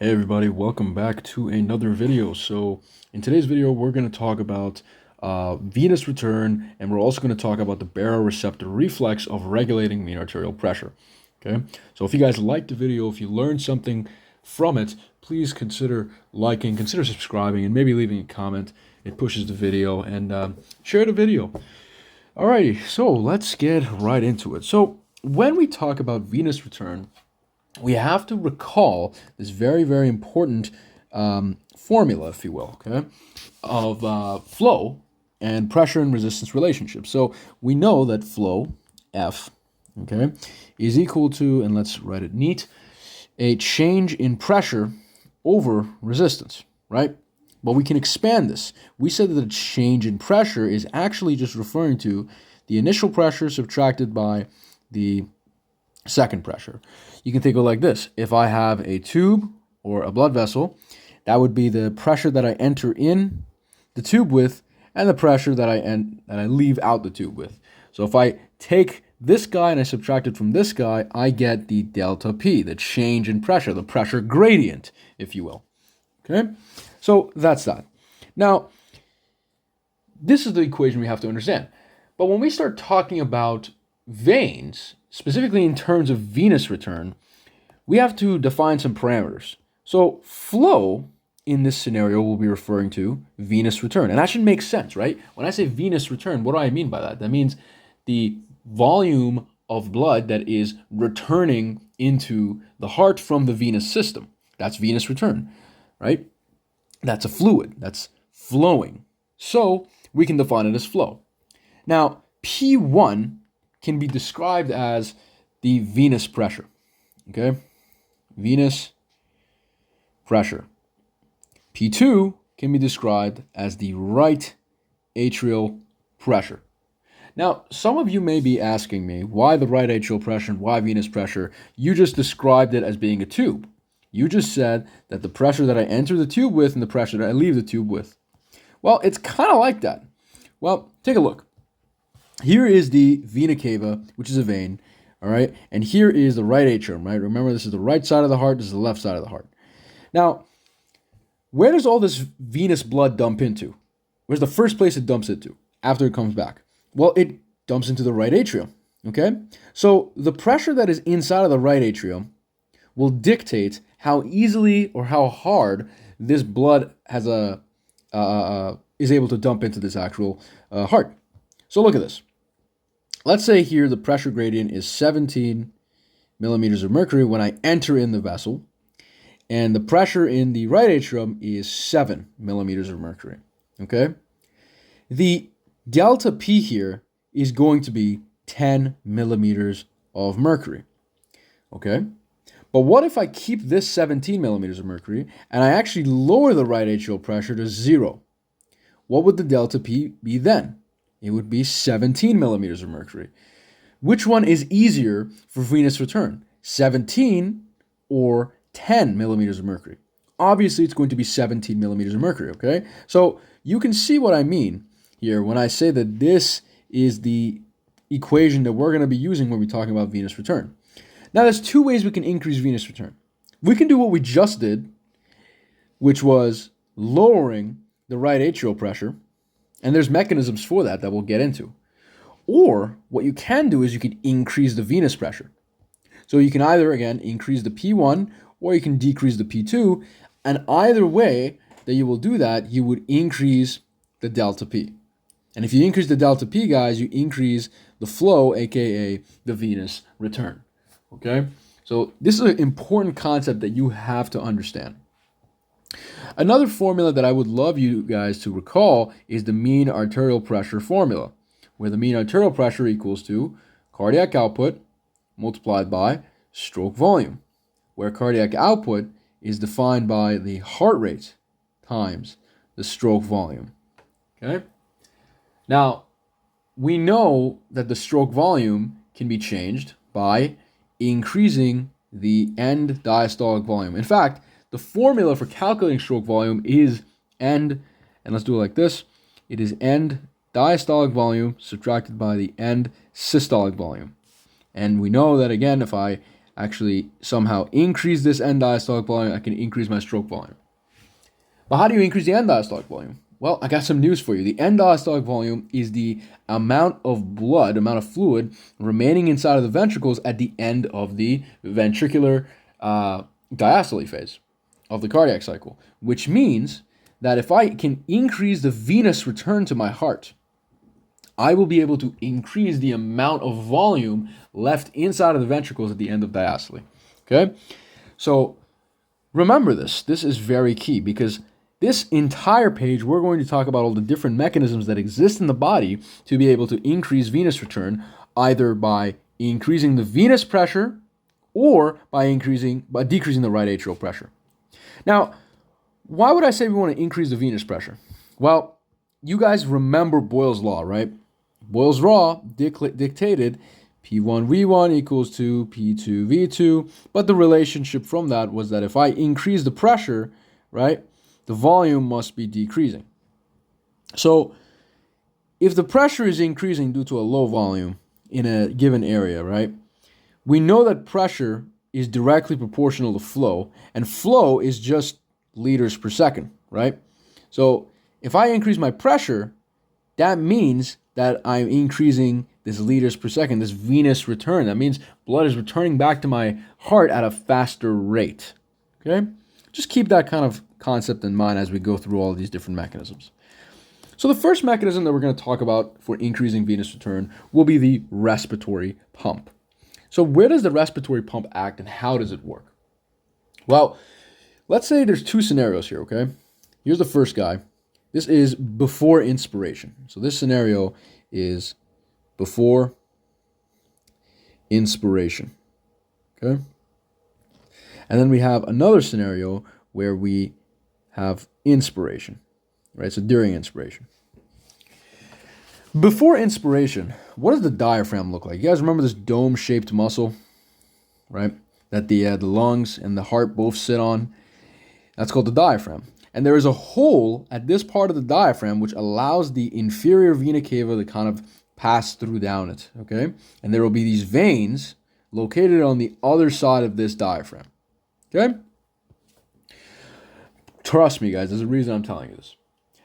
Hey everybody, welcome back to another video. So in today's video, we're going to talk about venous return, and we're also going to talk about the baroreceptor reflex of regulating mean arterial pressure. Okay, so if you guys liked the video, if you learned something from it, please consider liking, consider subscribing, and maybe leaving a comment. It pushes the video, and share the video. Alrighty, so let's get right into it. So when we talk about venous return, we have to recall this very, very important formula, if you will, okay, of flow and pressure and resistance relationship. So we know that flow, F, okay, is equal to, and let's write it neat, a change in pressure over resistance, right? But we can expand this. We said that a change in pressure is actually just referring to the initial pressure subtracted by the second pressure. You can think of it like this. If I have a tube or a blood vessel, that would be the pressure that I enter in the tube with and the pressure that I leave out the tube with. So if I take this guy and I subtract it from this guy, I get the delta P, the change in pressure, the pressure gradient, if you will. Okay? So that's that. Now, this is the equation we have to understand. But when we start talking about veins, specifically in terms of venous return, we have to define some parameters. So flow in this scenario will be referring to venous return. And that should make sense, right? When I say venous return, what do I mean by that? That means the volume of blood that is returning into the heart from the venous system. That's venous return, right? That's a fluid that's flowing. So we can define it as flow. Now, P1 can be described as the venous pressure, okay? Venous pressure. P2 can be described as the right atrial pressure. Now, some of you may be asking me, why the right atrial pressure and why venous pressure? You just described it as being a tube. You just said that the pressure that I enter the tube with and the pressure that I leave the tube with. Well, it's kind of like that. Well, take a look. Here is the vena cava, which is a vein, all right? And here is the right atrium, right? Remember, this is the right side of the heart, this is the left side of the heart. Now, where does all this venous blood dump into? Where's the first place it dumps into after it comes back? Well, it dumps into the right atrium, okay? So the pressure that is inside of the right atrium will dictate how easily or how hard this blood has is able to dump into this actual heart. So look at this. Let's say here the pressure gradient is 17 millimeters of mercury when I enter in the vessel, and the pressure in the right atrium is 7 millimeters of mercury, okay? The delta P here is going to be 10 millimeters of mercury, okay? But what if I keep this 17 millimeters of mercury and I actually lower the right atrial pressure to 0? What would the delta P be then? It would be 17 millimeters of mercury. Which one is easier for venous return? 17 or 10 millimeters of mercury? Obviously, it's going to be 17 millimeters of mercury, okay? So you can see what I mean here when I say that this is the equation that we're going to be using when we're talking about venous return. Now, there's two ways we can increase venous return. We can do what we just did, which was lowering the right atrial pressure, and there's mechanisms for that we'll get into. Or what you can do is you can increase the venous pressure. So you can either, again, increase the P1 or you can decrease the P2. And either way that you will do that, you would increase the delta P. And if you increase the delta P, guys, you increase the flow, aka the venous return. Okay? So this is an important concept that you have to understand. Another formula that I would love you guys to recall is the mean arterial pressure formula, where the mean arterial pressure equals to cardiac output multiplied by stroke volume, where cardiac output is defined by the heart rate times the stroke volume. Okay? Now, we know that the stroke volume can be changed by increasing the end diastolic volume. In fact, the formula for calculating stroke volume is end, and let's do it like this. It is end diastolic volume subtracted by the end systolic volume. And we know that, again, if I actually somehow increase this end diastolic volume, I can increase my stroke volume. But how do you increase the end diastolic volume? Well, I got some news for you. The end diastolic volume is the amount of blood, amount of fluid remaining inside of the ventricles at the end of the ventricular diastole phase of the cardiac cycle, which means that if I can increase the venous return to my heart, I will be able to increase the amount of volume left inside of the ventricles at the end of diastole. Okay? So remember this. This is very key because this entire page, we're going to talk about all the different mechanisms that exist in the body to be able to increase venous return, either by increasing the venous pressure or by decreasing the right atrial pressure. Now, why would I say we want to increase the venous pressure? Well, you guys remember Boyle's law, right? Boyle's law dictated P1V1 equals to P2V2, but the relationship from that was that if I increase the pressure, right, the volume must be decreasing. So if the pressure is increasing due to a low volume in a given area, right, we know that pressure is directly proportional to flow, and flow is just liters per second, right? So if I increase my pressure, that means that I'm increasing this liters per second, this venous return. That means blood is returning back to my heart at a faster rate, okay? Just keep that kind of concept in mind as we go through all of these different mechanisms. So the first mechanism that we're going to talk about for increasing venous return will be the respiratory pump. So where does the respiratory pump act and how does it work? Well, let's say there's two scenarios here, okay? Here's the first guy. This is before inspiration. So this scenario is before inspiration, okay? And then we have another scenario where we have inspiration, right? So during inspiration. Before inspiration, what does the diaphragm look like? You guys remember this dome-shaped muscle, right? That the lungs and the heart both sit on? That's called the diaphragm. And there is a hole at this part of the diaphragm which allows the inferior vena cava to kind of pass through down it, okay? And there will be these veins located on the other side of this diaphragm, okay? Trust me, guys, there's a reason I'm telling you this.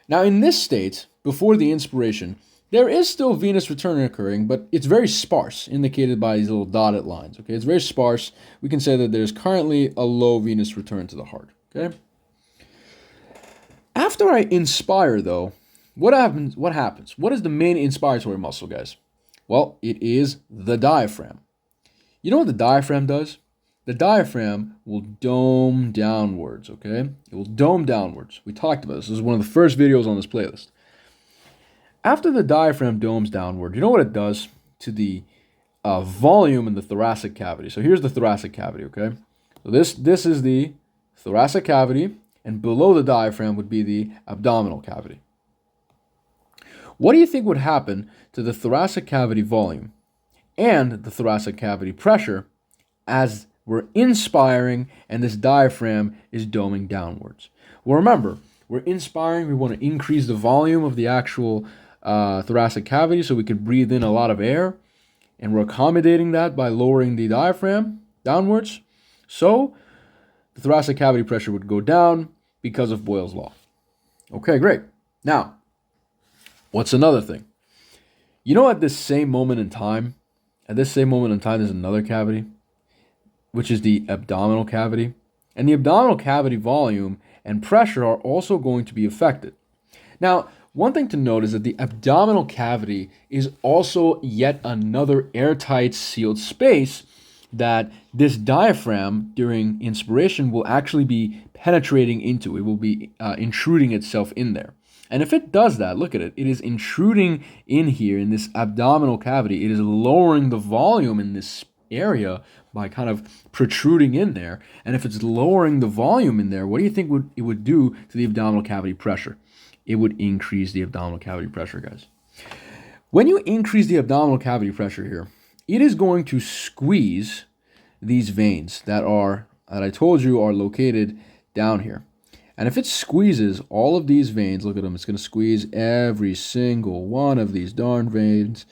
Now, in this state, before the inspiration, there is still venous return occurring, but it's very sparse, indicated by these little dotted lines, okay? It's very sparse. We can say that there's currently a low venous return to the heart, okay? After I inspire, though, what happens? What is the main inspiratory muscle, guys? Well, it is the diaphragm. You know what the diaphragm does? The diaphragm will dome downwards, okay? It will dome downwards. We talked about this. This is one of the first videos on this playlist. After the diaphragm domes downward, you know what it does to the volume in the thoracic cavity? So here's the thoracic cavity, okay? So this is the thoracic cavity, and below the diaphragm would be the abdominal cavity. What do you think would happen to the thoracic cavity volume and the thoracic cavity pressure as we're inspiring and this diaphragm is doming downwards? Well, remember, we're inspiring, we want to increase the volume of the actual thoracic cavity so we could breathe in a lot of air, and we're accommodating that by lowering the diaphragm downwards. So the thoracic cavity pressure would go down because of Boyle's law. Okay, great. Now, what's another thing? You know, at this same moment in time, there's another cavity, which is the abdominal cavity. And the abdominal cavity volume and pressure are also going to be affected. Now, one thing to note is that the abdominal cavity is also yet another airtight sealed space that this diaphragm during inspiration will actually be penetrating into. It will be intruding itself in there. And if it does that, look at it. It is intruding in here in this abdominal cavity. It is lowering the volume in this area by kind of protruding in there. And if it's lowering the volume in there, what do you think it would do to the abdominal cavity pressure? It would increase the abdominal cavity pressure, guys. When you increase the abdominal cavity pressure here, it is going to squeeze these veins that I told you are located down here. And if it squeezes all of these veins, look at them, it's going to squeeze every single one of these darn veins.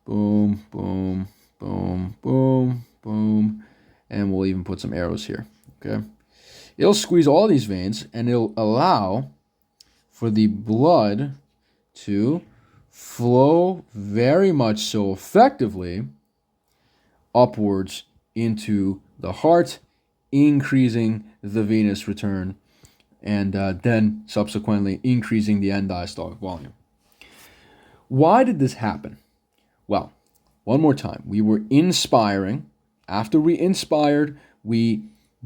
Boom, boom, boom, boom, boom. and we'll even put some arrows here, okay? It'll squeeze all these veins, and it'll allow for the blood to flow very much so effectively upwards into the heart, increasing the venous return, and then subsequently increasing the end diastolic volume. Why did this happen? Well, one more time. We were inspiring. After we inspired, we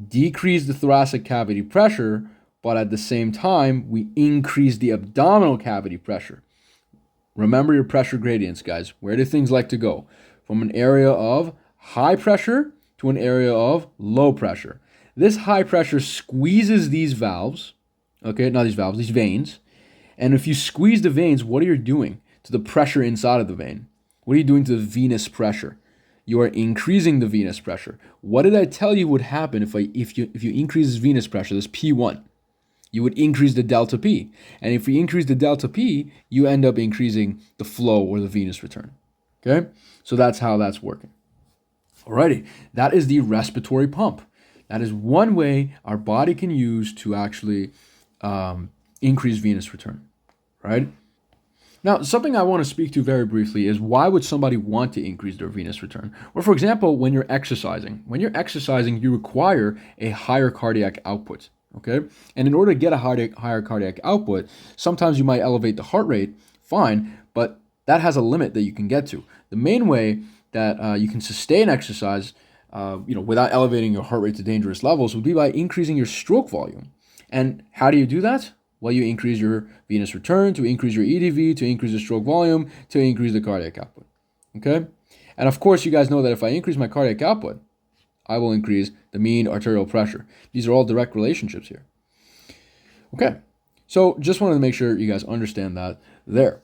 decreased the thoracic cavity pressure, but at the same time, we increased the abdominal cavity pressure. Remember your pressure gradients, guys. Where do things like to go? From an area of high pressure to an area of low pressure. This high pressure squeezes these valves, okay, not these valves, these veins. And if you squeeze the veins, what are you doing to the pressure inside of the vein? What are you doing to the venous pressure? You are increasing the venous pressure. What did I tell you would happen if you increase this venous pressure, this P1? You would increase the delta P. And if we increase the delta P, you end up increasing the flow or the venous return. Okay? So that's how that's working. Alrighty, that is the respiratory pump. That is one way our body can use to actually increase venous return, right? Now, something I want to speak to very briefly is why would somebody want to increase their venous return? Well, for example, when you're exercising. When you're exercising, you require a higher cardiac output, okay? And in order to get a higher cardiac output, sometimes you might elevate the heart rate, fine, but that has a limit that you can get to. The main way that you can sustain exercise without elevating your heart rate to dangerous levels would be by increasing your stroke volume. And how do you do that? Well, you increase your venous return to increase your EDV, to increase the stroke volume, to increase the cardiac output. Okay? And of course, you guys know that if I increase my cardiac output, I will increase the mean arterial pressure. These are all direct relationships here. Okay, so just wanted to make sure you guys understand that there.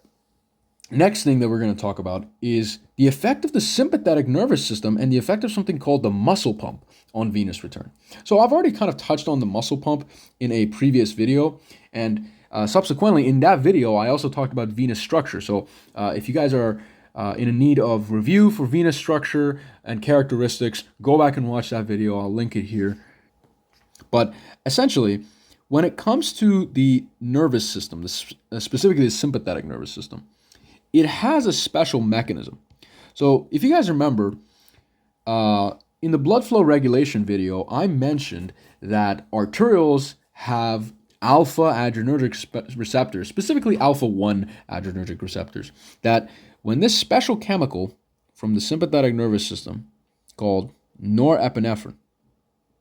Next thing that we're going to talk about is the effect of the sympathetic nervous system and the effect of something called the muscle pump on venous return. So I've already kind of touched on the muscle pump in a previous video, and subsequently in that video I also talked about venous structure. So if you guys are in a need of review for venous structure and characteristics, go back and watch that video. I'll link it here. But essentially, when it comes to the nervous system, specifically the sympathetic nervous system, it has a special mechanism. So if you guys remember, in the blood flow regulation video, I mentioned that arterioles have alpha adrenergic receptors, specifically alpha 1 adrenergic receptors, that when this special chemical from the sympathetic nervous system called norepinephrine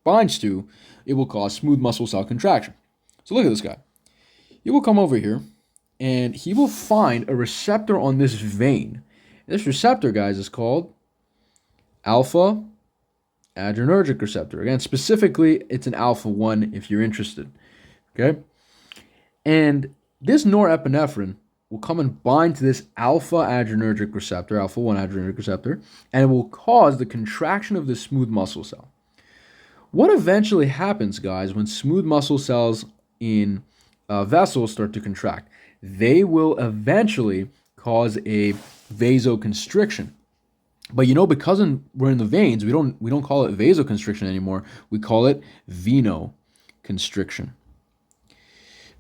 binds to, it will cause smooth muscle cell contraction. So look at this guy. He will come over here and he will find a receptor on this vein. This receptor, guys, is called alpha adrenergic receptor. Again, specifically, it's an alpha 1 if you're interested. Okay? And this norepinephrine will come and bind to this alpha adrenergic receptor, alpha 1 adrenergic receptor, and it will cause the contraction of the smooth muscle cell. What eventually happens, guys, when smooth muscle cells in vessels start to contract? They will eventually cause a vasoconstriction. But because we're in the veins, we don't call it vasoconstriction anymore. We call it venoconstriction.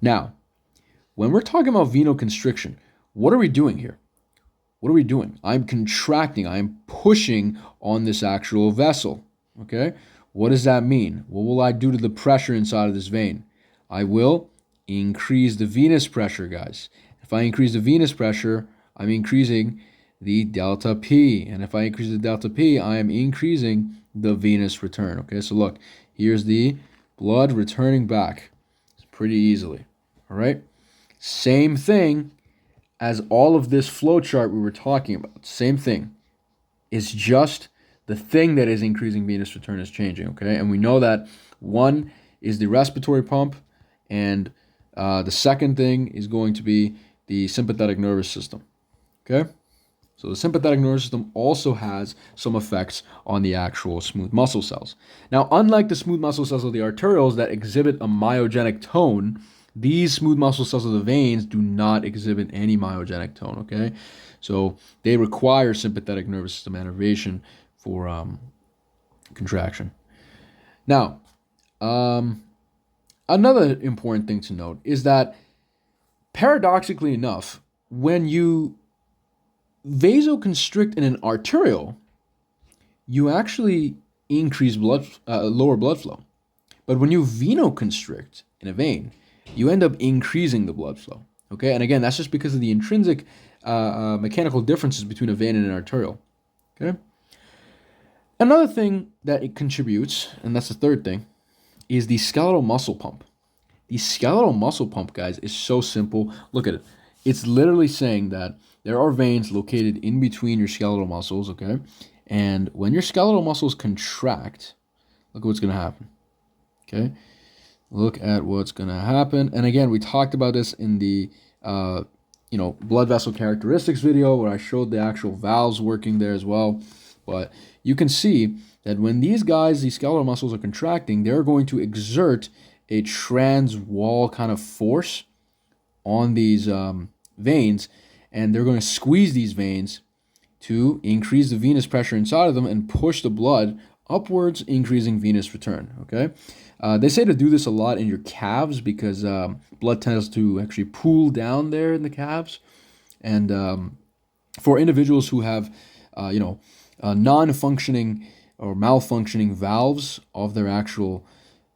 Now, when we're talking about venoconstriction, what are we doing here? What are we doing? I'm contracting. I'm pushing on this actual vessel. Okay? What does that mean? What will I do to the pressure inside of this vein? I will increase the venous pressure, guys. If I increase the venous pressure, I'm increasing the delta P. And if I increase the delta P, I am increasing the venous return. Okay, so look, here's the blood returning back pretty easily. All right, same thing as all of this flow chart we were talking about. Same thing. It's just the thing that is increasing venous return is changing. Okay, and we know that one is the respiratory pump, and the second thing is going to be the sympathetic nervous system. Okay? So the sympathetic nervous system also has some effects on the actual smooth muscle cells. Now, unlike the smooth muscle cells of the arterioles that exhibit a myogenic tone, these smooth muscle cells of the veins do not exhibit any myogenic tone, okay? So they require sympathetic nervous system innervation for contraction. Now, another important thing to note is that paradoxically enough, when you vasoconstrict in an arteriole, you actually increase lower blood flow. But when you venoconstrict in a vein, you end up increasing the blood flow. Okay, and again, that's just because of the intrinsic mechanical differences between a vein and an arteriole. Okay. Another thing that it contributes, and that's the third thing, is the skeletal muscle pump. The skeletal muscle pump, guys, is so simple. Look at it. It's literally saying that there are veins located in between your skeletal muscles, okay? And when your skeletal muscles contract, look what's going to happen, okay? Look at what's going to happen. And again, we talked about this in the blood vessel characteristics video where I showed the actual valves working there as well. But you can see that when these skeletal muscles are contracting, they're going to exert a trans-wall kind of force on these veins, and they're going to squeeze these veins to increase the venous pressure inside of them and push the blood upwards, increasing venous return, okay? They say to do this a lot in your calves because blood tends to actually pool down there in the calves. And for individuals who have, non-functioning or malfunctioning valves of their actual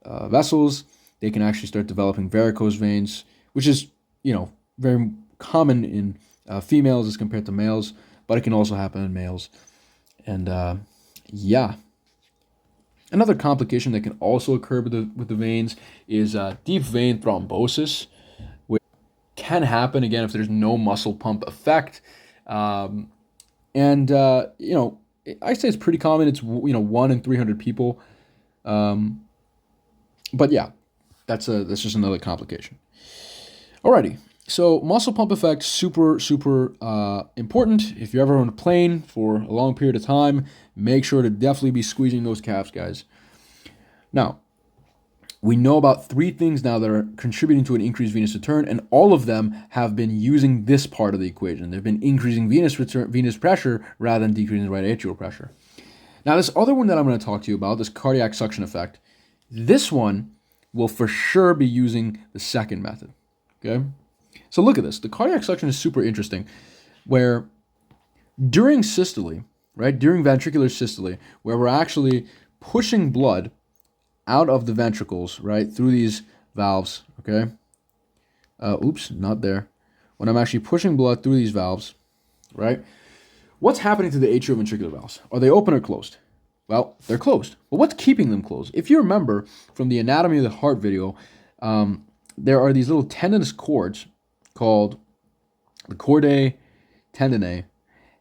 vessels, they can actually start developing varicose veins, which is, very common in females as compared to males, but it can also happen in males. And yeah. Another complication that can also occur with the veins is deep vein thrombosis, which can happen, again, if there's no muscle pump effect. I say it's pretty common. It's, 1 in 300 people. But yeah, that's just another complication. Alrighty, so muscle pump effect, super important. If you're ever on a plane for a long period of time, make sure to definitely be squeezing those calves, guys. Now, we know about 3 things now that are contributing to an increased venous return, and all of them have been using this part of the equation. They've been increasing venous pressure rather than decreasing the right atrial pressure. Now, this other one that I'm going to talk to you about, this cardiac suction effect, this one will for sure be using the second method, okay? So look at this. The cardiac suction is super interesting, where during systole, right, during ventricular systole, where we're actually pushing blood out of the ventricles, right, through these valves, okay? Oops, not there. When I'm actually pushing blood through these valves, right, what's happening to the atrioventricular valves? Are they open or closed? Well, they're closed. But what's keeping them closed? If you remember from the anatomy of the heart video, there are these little tendinous cords called the chordae tendineae,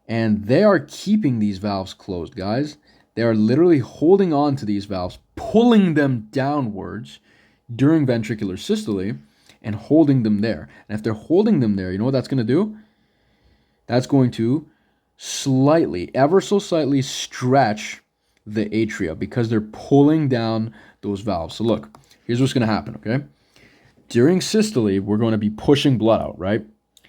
and they are keeping these valves closed, guys. They are literally holding on to these valves, pulling them downwards during ventricular systole and holding them there. And if they're holding them there, you know what that's going to do? That's going to ever so slightly stretch the atria because they're pulling down those valves. So look, here's what's going to happen, okay? During systole, we're going to be pushing blood out, right?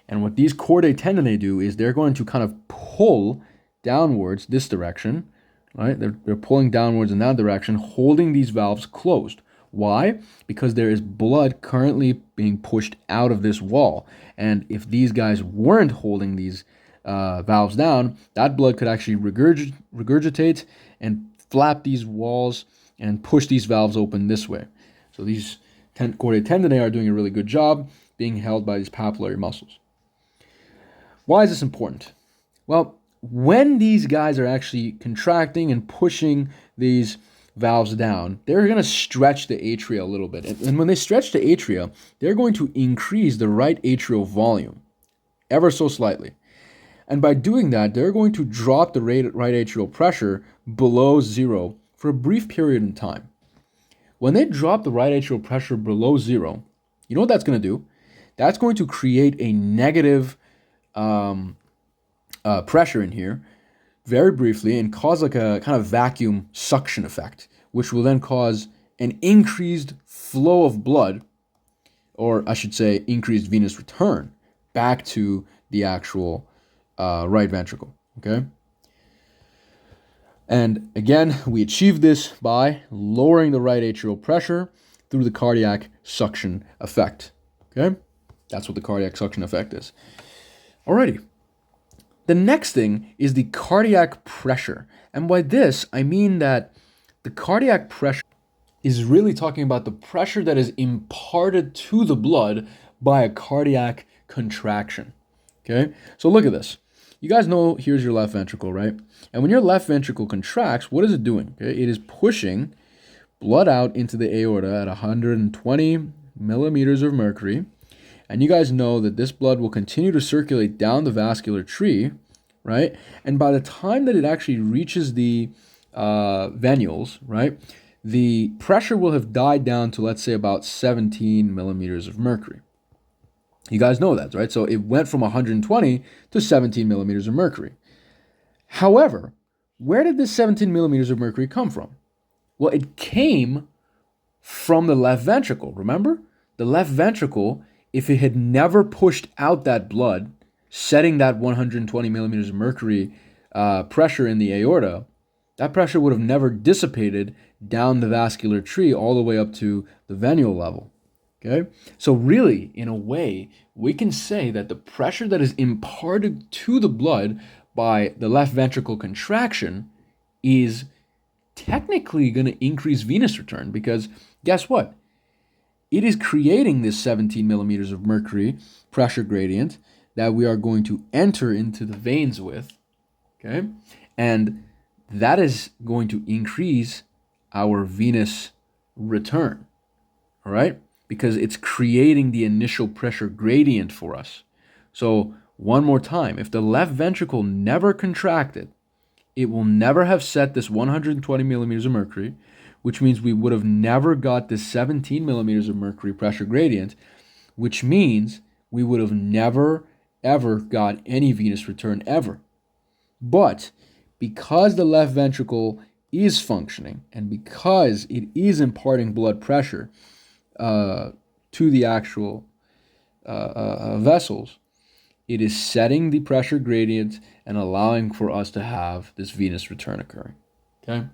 And what these chordae tendineae do is they're going to kind of pull downwards this direction, right? They're pulling downwards in that direction, holding these valves closed. Why? Because there is blood currently being pushed out of this wall. And if these guys weren't holding these valves down, that blood could actually regurgitate and flap these walls and push these valves open this way. So these chordae tendineae are doing a really good job being held by these papillary muscles. Why is this important? Well, when these guys are actually contracting and pushing these valves down, they're going to stretch the atria a little bit. And when they stretch the atria, they're going to increase the right atrial volume ever so slightly. And by doing that, they're going to drop the right atrial pressure below 0 for a brief period in time. When they drop the right atrial pressure below 0, you know what that's going to do? That's going to create a negative pressure in here very briefly and cause like a kind of vacuum suction effect, which will then cause an increased flow of blood, or I should say increased venous return back to the actual right ventricle, okay? And again, we achieve this by lowering the right atrial pressure through the cardiac suction effect. Okay? That's what the cardiac suction effect is. Alrighty. The next thing is the cardiac pressure. And by this, I mean that the cardiac pressure is really talking about the pressure that is imparted to the blood by a cardiac contraction. Okay? So look at this. You guys know here's your left ventricle, right? And when your left ventricle contracts, what is it doing? Okay? It is pushing blood out into the aorta at 120 millimeters of mercury. And you guys know that this blood will continue to circulate down the vascular tree, right? And by the time that it actually reaches the venules, right, the pressure will have died down to, let's say, about 17 millimeters of mercury. You guys know that, right? So it went from 120 to 17 millimeters of mercury. However, where did this 17 millimeters of mercury come from? Well, it came from the left ventricle, remember? The left ventricle, if it had never pushed out that blood, setting that 120 millimeters of mercury pressure in the aorta, that pressure would have never dissipated down the vascular tree all the way up to the venule level. Okay? So really, in a way, we can say that the pressure that is imparted to the blood by the left ventricle contraction is technically going to increase venous return, because guess what? It is creating this 17 millimeters of mercury pressure gradient that we are going to enter into the veins with, okay? And that is going to increase our venous return, all right? Because it's creating the initial pressure gradient for us. So one more time, if the left ventricle never contracted, it will never have set this 120 millimeters of mercury, which means we would have never got this 17 millimeters of mercury pressure gradient, which means we would have never, ever got any venous return ever. But because the left ventricle is functioning and because it is imparting blood pressure to the actual vessels, it is setting the pressure gradient and allowing for us to have this venous return occurring. Okay?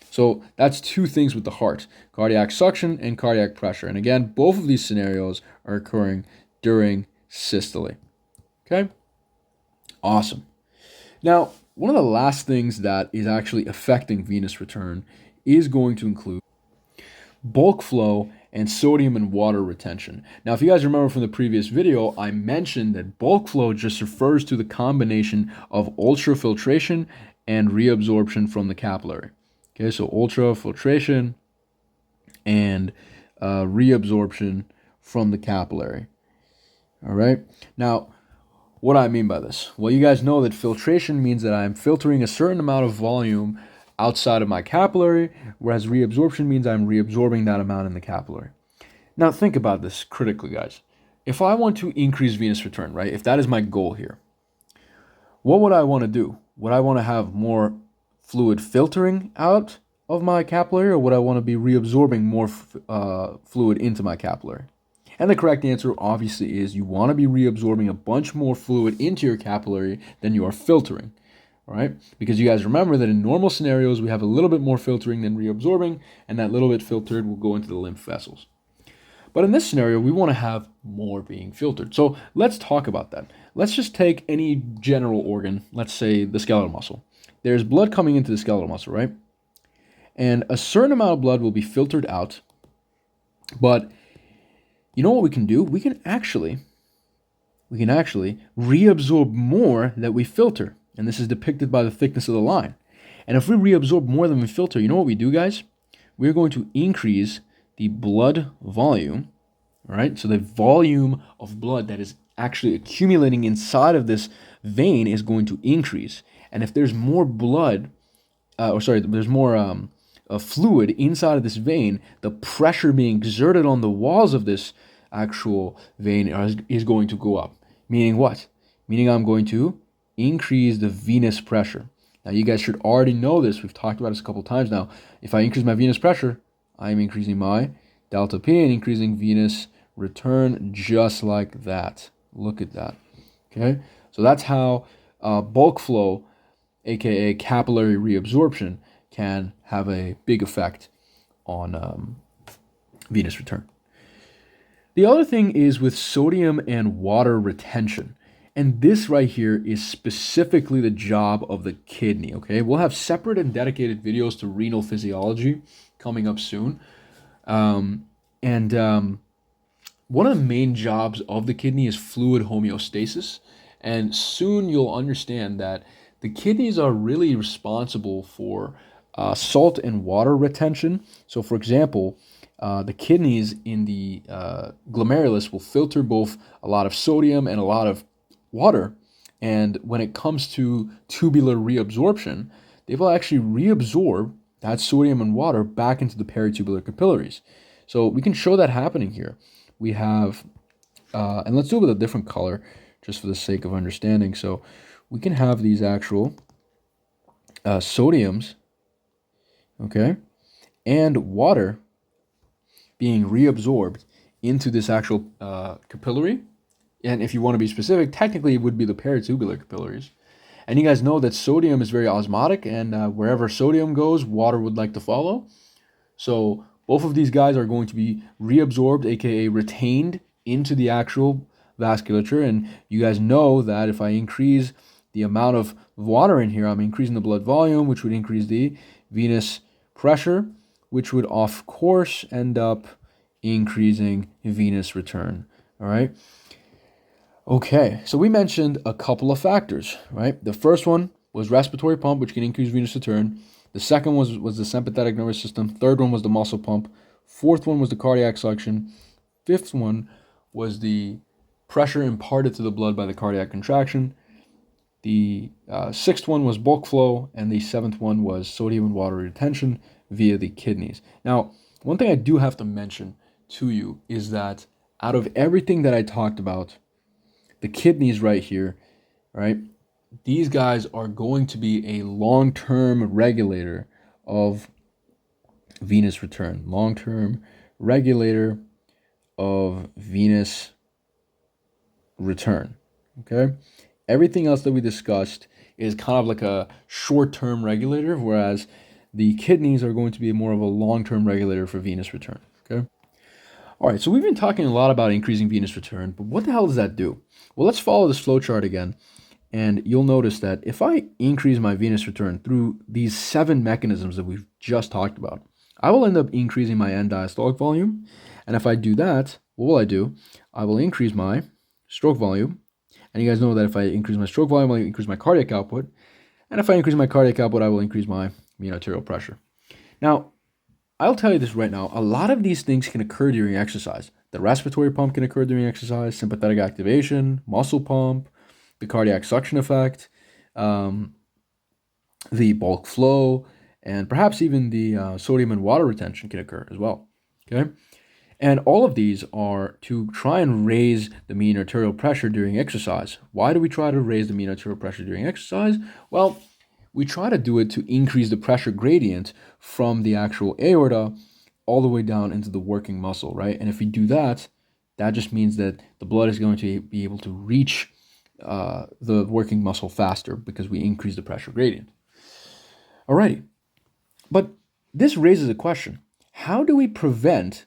So that's two things with the heart, cardiac suction and cardiac pressure. And again, both of these scenarios are occurring during systole. Okay? Awesome. Now, one of the last things that is actually affecting venous return is going to include bulk flow and sodium and water retention. Now, if you guys remember from the previous video, I mentioned that bulk flow just refers to the combination of ultrafiltration and reabsorption from the capillary. Okay, so ultrafiltration and reabsorption from the capillary. All right. Now, what do I mean by this? Well, you guys know that filtration means that I'm filtering a certain amount of volume outside of my capillary, whereas reabsorption means I'm reabsorbing that amount in the capillary. Now, think about this critically, guys. If I want to increase venous return, right, if that is my goal here, what would I want to do? Would I want to have more fluid filtering out of my capillary, or would I want to be reabsorbing more fluid into my capillary? And the correct answer obviously is you want to be reabsorbing a bunch more fluid into your capillary than you are filtering, all right? Because you guys remember that in normal scenarios, we have a little bit more filtering than reabsorbing, and that little bit filtered will go into the lymph vessels. But in this scenario, we want to have more being filtered. So let's talk about that. Let's just take any general organ, let's say the skeletal muscle. There's blood coming into the skeletal muscle, right? And a certain amount of blood will be filtered out, but you know what we can do? We can actually reabsorb more that we filter. And this is depicted by the thickness of the line. And if we reabsorb more than we filter, you know what we do, guys? We're going to increase the blood volume, all right? So the volume of blood that is actually accumulating inside of this vein is going to increase. And if there's more blood, there's more fluid inside of this vein, the pressure being exerted on the walls of this actual vein is going to go up. Meaning what? Meaning I'm going to increase the venous pressure. Now, you guys should already know this. We've talked about this a couple of times now. If I increase my venous pressure, I'm increasing my delta P and increasing venous return just like that. Look at that. Okay? So that's how bulk flow aka capillary reabsorption, can have a big effect on venous return. The other thing is with sodium and water retention. And this right here is specifically the job of the kidney, okay? We'll have separate and dedicated videos to renal physiology coming up soon. And one of the main jobs of the kidney is fluid homeostasis. And soon you'll understand that the kidneys are really responsible for salt and water retention. So, for example, the kidneys in the glomerulus will filter both a lot of sodium and a lot of water. And when it comes to tubular reabsorption, they will actually reabsorb that sodium and water back into the peritubular capillaries. So we can show that happening here. We have, and let's do it with a different color just for the sake of understanding. So we can have these actual sodiums, okay, and water being reabsorbed into this actual capillary. And if you want to be specific, technically it would be the peritubular capillaries. And you guys know that sodium is very osmotic, and wherever sodium goes, water would like to follow. So both of these guys are going to be reabsorbed, aka retained, into the actual vasculature. And you guys know that if I increase the amount of water in here, I'm increasing the blood volume, which would increase the venous pressure, which would of course end up increasing venous return. All right. Okay, so we mentioned a couple of factors, right? The first one was respiratory pump, which can increase venous return. The second was the sympathetic nervous system. Third one was the muscle pump. Fourth one was the cardiac suction. Fifth one was the pressure imparted to the blood by the cardiac contraction. The sixth one was bulk flow, and the seventh one was sodium and water retention via the kidneys. Now, one thing I do have to mention to you is that out of everything that I talked about, the kidneys right here, right? These guys are going to be a long-term regulator of venous return. Long-term regulator of venous return, okay? Everything else that we discussed is kind of like a short-term regulator, whereas the kidneys are going to be more of a long-term regulator for venous return, okay? All right, so we've been talking a lot about increasing venous return, but what the hell does that do? Well, let's follow this flow chart again, and you'll notice that if I increase my venous return through these 7 mechanisms that we've just talked about, I will end up increasing my end diastolic volume, and if I do that, what will I do? I will increase my stroke volume, and you guys know that if I increase my stroke volume, I'll increase my cardiac output, and if I increase my cardiac output, I will increase my mean arterial pressure. Now, I'll tell you this right now, a lot of these things can occur during exercise. The respiratory pump can occur during exercise, sympathetic activation, muscle pump, the cardiac suction effect, the bulk flow, and perhaps even the sodium and water retention can occur as well, okay? And all of these are to try and raise the mean arterial pressure during exercise. Why do we try to raise the mean arterial pressure during exercise? Well, we try to do it to increase the pressure gradient from the actual aorta all the way down into the working muscle, right? And if we do that, that just means that the blood is going to be able to reach the working muscle faster because we increase the pressure gradient. Alrighty, but this raises a question. How do we prevent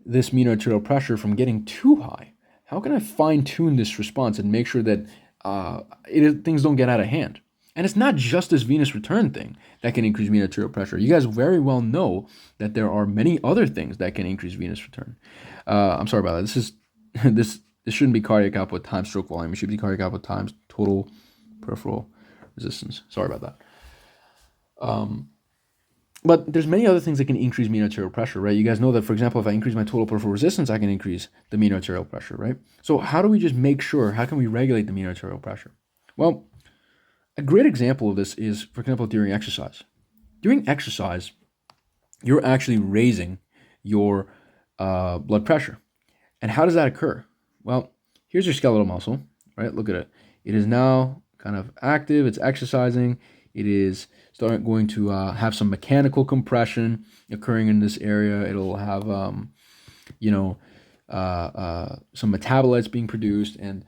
this mean arterial pressure from getting too high? How can I fine-tune this response and make sure that things don't get out of hand? And it's not just this venous return thing that can increase mean arterial pressure. You guys very well know that there are many other things that can increase venous return. I'm sorry about that. This shouldn't be cardiac output times stroke volume. It should be cardiac output times total peripheral resistance. Sorry about that. But there's many other things that can increase mean arterial pressure, right? You guys know that, for example, if I increase my total peripheral resistance, I can increase the mean arterial pressure, right? So how do we just make sure, how can we regulate the mean arterial pressure? Well, a great example of this is, for example, during exercise. During exercise, you're actually raising your blood pressure. And how does that occur? Well, here's your skeletal muscle, right? Look at it. It is now kind of active. It's exercising. It is going to have some mechanical compression occurring in this area. It'll have, some metabolites being produced. And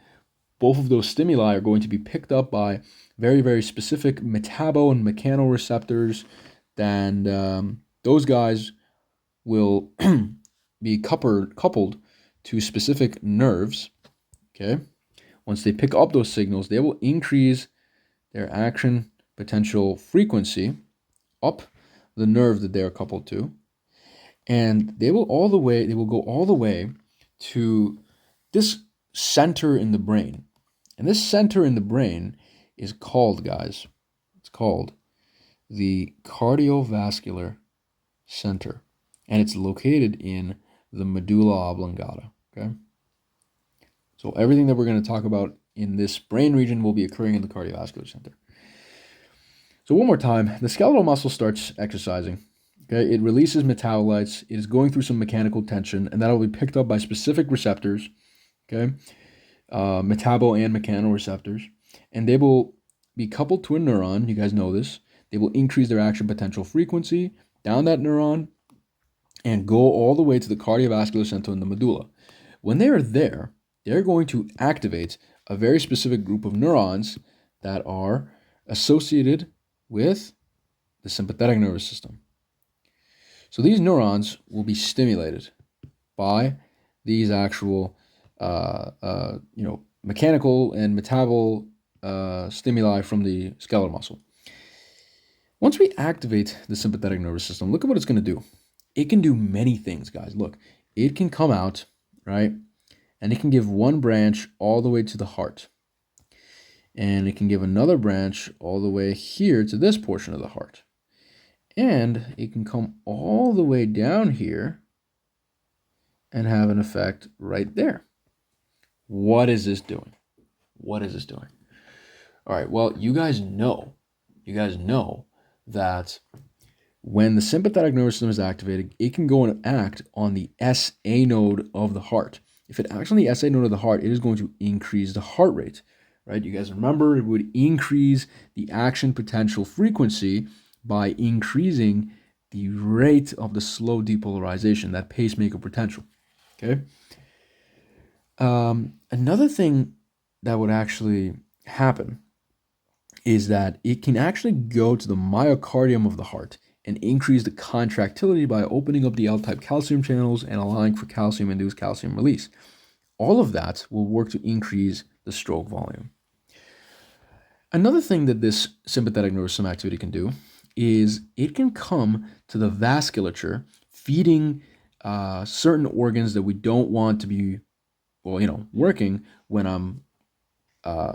both of those stimuli are going to be picked up by very, very specific metabo and mechanoreceptors, and those guys will be coupled to specific nerves. Okay, once they pick up those signals, they will increase their action potential frequency up the nerve that they are coupled to, and they will go all the way to this center in the brain. And this center in the brain is called, guys, it's called the cardiovascular center. And it's located in the medulla oblongata, okay? So everything that we're going to talk about in this brain region will be occurring in the cardiovascular center. So one more time, the skeletal muscle starts exercising. Okay, it releases metabolites. It is going through some mechanical tension, and that will be picked up by specific receptors. Okay, metabo and mechanoreceptors, and they will be coupled to a neuron. You guys know this. They will increase their action potential frequency down that neuron and go all the way to the cardiovascular center in the medulla. When they are there, they're going to activate a very specific group of neurons that are associated with the sympathetic nervous system. So these neurons will be stimulated by these actual, mechanical and metabol stimuli from the skeletal muscle. Once we activate the sympathetic nervous system, look at what it's going to do. It can do many things, guys. Look, it can come out, right? And it can give one branch all the way to the heart. And it can give another branch all the way here to this portion of the heart. And it can come all the way down here and have an effect right there. What is this doing? What is this doing? All right, well, you guys know that when the sympathetic nervous system is activated, it can go and act on the SA node of the heart. If it acts on the SA node of the heart, it is going to increase the heart rate, right? You guys remember it would increase the action potential frequency by increasing the rate of the slow depolarization, that pacemaker potential, okay? Another thing that would actually happen is that it can actually go to the myocardium of the heart and increase the contractility by opening up the L-type calcium channels and allowing for calcium-induced calcium release. All of that will work to increase the stroke volume. Another thing that this sympathetic nervous system activity can do is it can come to the vasculature, feeding certain organs that we don't want to be, working when I'm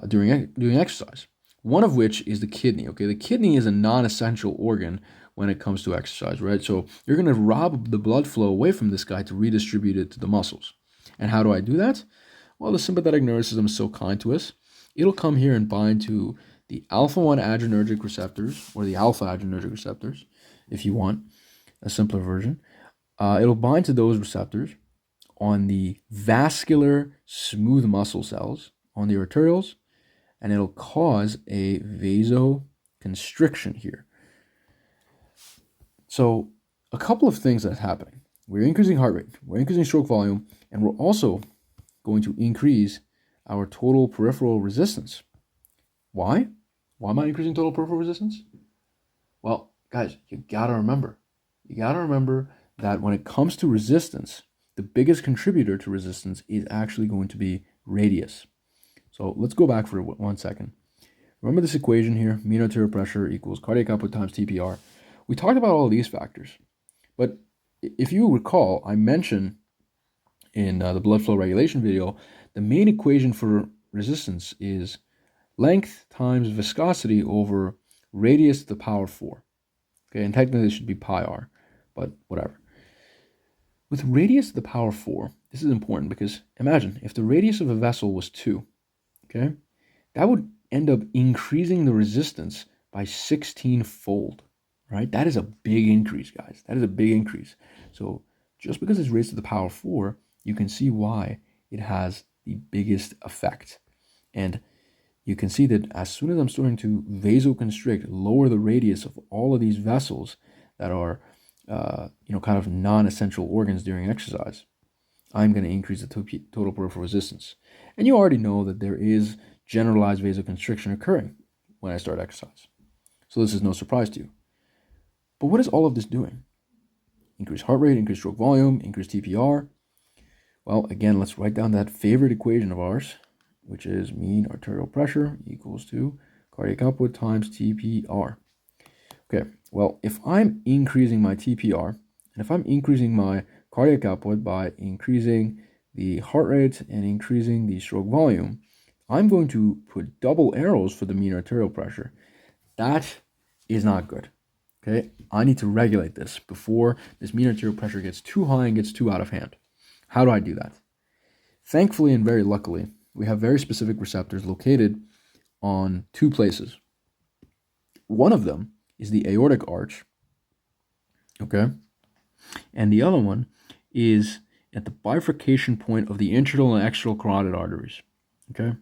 doing exercise. One of which is the kidney. Okay, the kidney is a non-essential organ when it comes to exercise, right? So you're going to rob the blood flow away from this guy to redistribute it to the muscles. And how do I do that? Well, the sympathetic nervous system is so kind to us. It'll come here and bind to the alpha-1 adrenergic receptors, or the alpha adrenergic receptors, if you want a simpler version. It'll bind to those receptors on the vascular smooth muscle cells, on the arterioles, and it'll cause a vasoconstriction here. So a couple of things that's happening. We're increasing heart rate, we're increasing stroke volume, and we're also going to increase our total peripheral resistance. Why? Why am I increasing total peripheral resistance? Well, guys, you gotta remember that when it comes to resistance, the biggest contributor to resistance is actually going to be radius. So let's go back for 1 second. Remember this equation here, mean arterial pressure equals cardiac output times TPR. We talked about all these factors, but if you recall, I mentioned in the blood flow regulation video, the main equation for resistance is length times viscosity over radius to the power 4. Okay, and technically it should be pi r, but whatever. With radius to the power 4, this is important because imagine if the radius of a vessel was 2, okay, that would end up increasing the resistance by 16-fold, right? That is a big increase, guys. That is a big increase. So just because it's raised to the power 4, you can see why it has the biggest effect. And you can see that as soon as I'm starting to vasoconstrict, lower the radius of all of these vessels that are, kind of non-essential organs during exercise, I'm going to increase the total peripheral resistance. And you already know that there is generalized vasoconstriction occurring when I start exercise. So this is no surprise to you. But what is all of this doing? Increase heart rate, increase stroke volume, increase TPR. Well, again, let's write down that favorite equation of ours, which is mean arterial pressure equals to cardiac output times TPR. Okay, well, if I'm increasing my TPR, and if I'm increasing my cardiac output by increasing the heart rate and increasing the stroke volume, I'm going to put double arrows for the mean arterial pressure. That is not good. Okay, I need to regulate this before this mean arterial pressure gets too high and gets too out of hand. How do I do that? Thankfully and very luckily, we have very specific receptors located on two places. One of them is the aortic arch, okay? And the other one is at the bifurcation point of the internal and external carotid arteries, okay?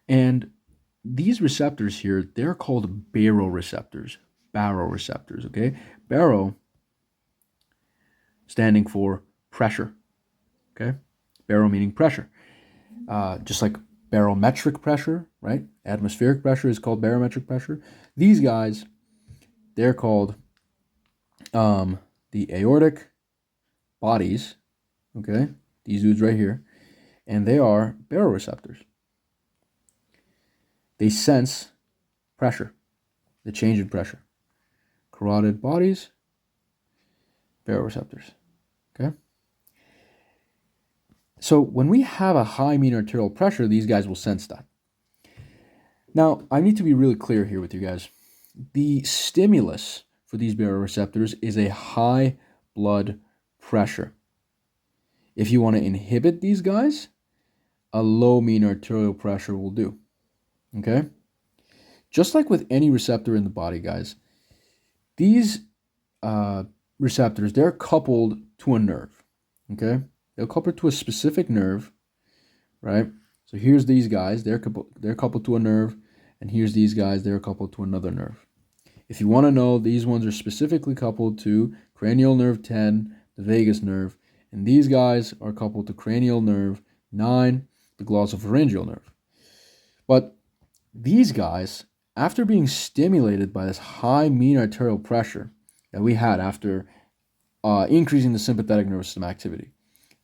And these receptors here, they're called baroreceptors. Baroreceptors, okay? Baro standing for pressure, okay? Baro meaning pressure. Just like barometric pressure, right? Atmospheric pressure is called barometric pressure. These guys, they're called the aortic bodies, okay? These dudes right here. And they are baroreceptors. They sense pressure, the change in pressure. Carotid bodies, baroreceptors, okay? So when we have a high mean arterial pressure, these guys will sense that. Now, I need to be really clear here with you guys. The stimulus for these baroreceptors is a high blood pressure. If you want to inhibit these guys, a low mean arterial pressure will do. Okay? Just like with any receptor in the body, guys, these receptors, they're coupled to a nerve. Okay? They're coupled to a specific nerve, right? So here's these guys, they're coupled to a nerve, and here's these guys, they're coupled to another nerve. If you want to know, these ones are specifically coupled to cranial nerve 10, the vagus nerve, and these guys are coupled to cranial nerve 9, the glossopharyngeal nerve. But these guys, after being stimulated by this high mean arterial pressure that we had after increasing the sympathetic nervous system activity,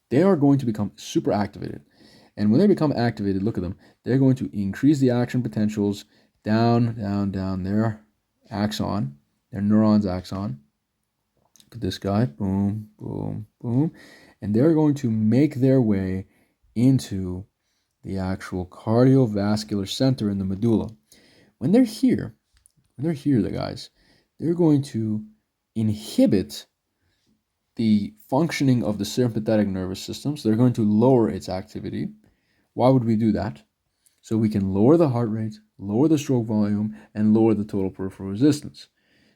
they are going to become super activated. And when they become activated, look at them, they're going to increase the action potentials down their axon, their neuron's axon. Look at this guy, boom, boom, boom. And they're going to make their way into the actual cardiovascular center in the medulla. When they're here, the guys, they're going to inhibit the functioning of the sympathetic nervous system. So they're going to lower its activity. Why would we do that? So we can lower the heart rate, lower the stroke volume, and lower the total peripheral resistance.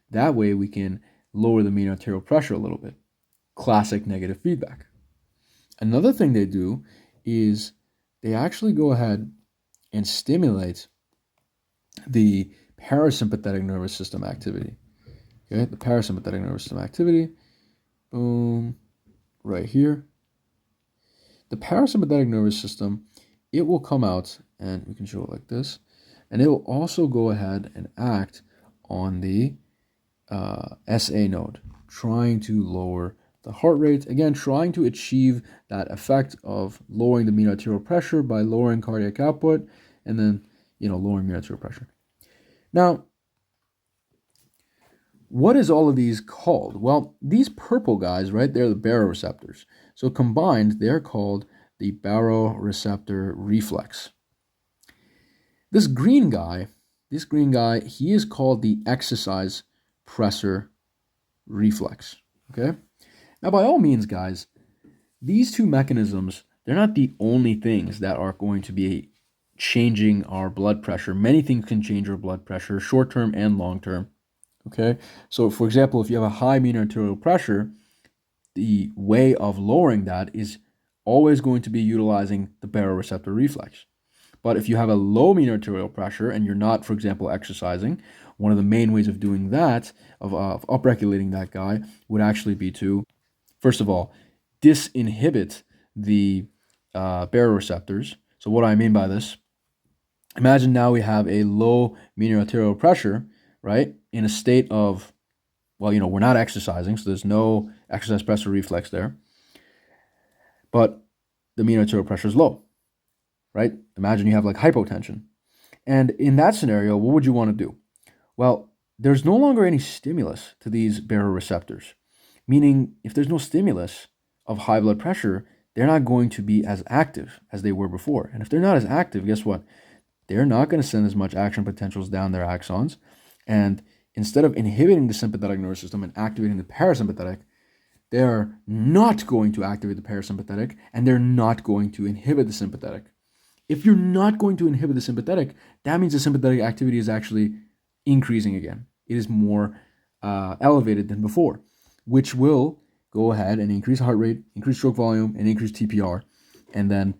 That way we can lower the mean arterial pressure a little bit. Classic negative feedback. Another thing they do is they actually go ahead and stimulate the parasympathetic nervous system activity. Okay, the parasympathetic nervous system activity, boom, right here. The parasympathetic nervous system, it will come out, and we can show it like this, and it will also go ahead and act on the SA node, trying to lower the heart rate, again, trying to achieve that effect of lowering the mean arterial pressure by lowering cardiac output, and then, lowering mean arterial pressure. Now, what is all of these called? Well, these purple guys, right, they're the baroreceptors. So combined, they're called the baroreceptor reflex. This green guy, he is called the exercise pressor reflex, okay? Now, by all means, guys, these two mechanisms, they're not the only things that are going to be changing our blood pressure. Many things can change our blood pressure, short-term and long-term, okay? So, for example, if you have a high mean arterial pressure, the way of lowering that is always going to be utilizing the baroreceptor reflex. But if you have a low mean arterial pressure and you're not, for example, exercising, one of the main ways of doing that, of upregulating that guy, would actually be to, first of all, disinhibit the baroreceptors. So what do I mean by this? Imagine now we have a low mean arterial pressure, right, in a state of, well, we're not exercising, so there's no exercise pressure reflex there, but the mean arterial pressure is low, right? Imagine you have like hypotension. And in that scenario, what would you want to do? Well, there's no longer any stimulus to these baroreceptors, meaning if there's no stimulus of high blood pressure, they're not going to be as active as they were before. And if they're not as active, guess what? They're not going to send as much action potentials down their axons. And instead of inhibiting the sympathetic nervous system and activating the parasympathetic, they're not going to activate the parasympathetic, and they're not going to inhibit the sympathetic. If you're not going to inhibit the sympathetic, that means the sympathetic activity is actually increasing again. It is more elevated than before, which will go ahead and increase heart rate, increase stroke volume, and increase TPR, and then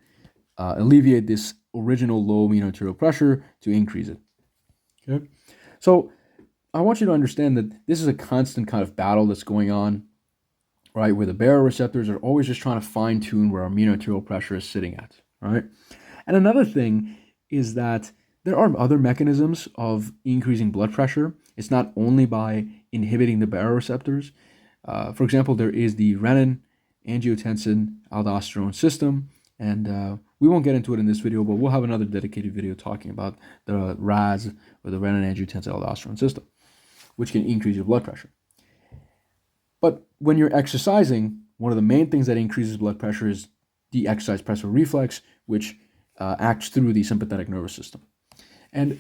alleviate this original low mean arterial pressure to increase it. Okay, so I want you to understand that this is a constant kind of battle that's going on, right? Where the baroreceptors are always just trying to fine tune where our mean arterial pressure is sitting at, right? And another thing is that there are other mechanisms of increasing blood pressure. It's not only by inhibiting the baroreceptors. For example, there is the renin, angiotensin, aldosterone system, and we won't get into it in this video, but we'll have another dedicated video talking about the RAS, or the renin, angiotensin, aldosterone system, which can increase your blood pressure. But when you're exercising, one of the main things that increases blood pressure is the exercise pressure reflex, which acts through the sympathetic nervous system. And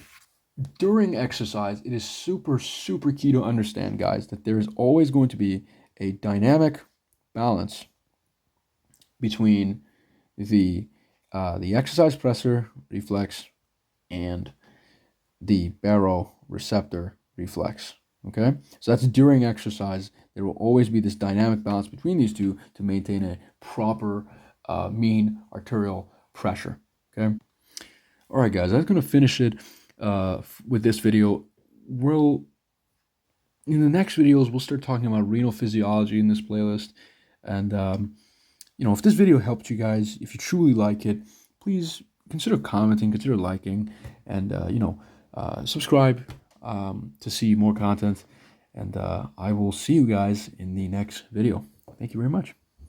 during exercise, it is super, super key to understand, guys, that there is always going to be a dynamic balance between the exercise pressure reflex and the baroreceptor reflex. Okay, so that's during exercise. There will always be this dynamic balance between these two to maintain a proper mean arterial pressure. Okay. All right, guys, that's going to finish it with this video. In the next videos, we'll start talking about renal physiology in this playlist. And, if this video helped you guys, if you truly like it, please consider commenting, consider liking, and, subscribe to see more content. And I will see you guys in the next video. Thank you very much.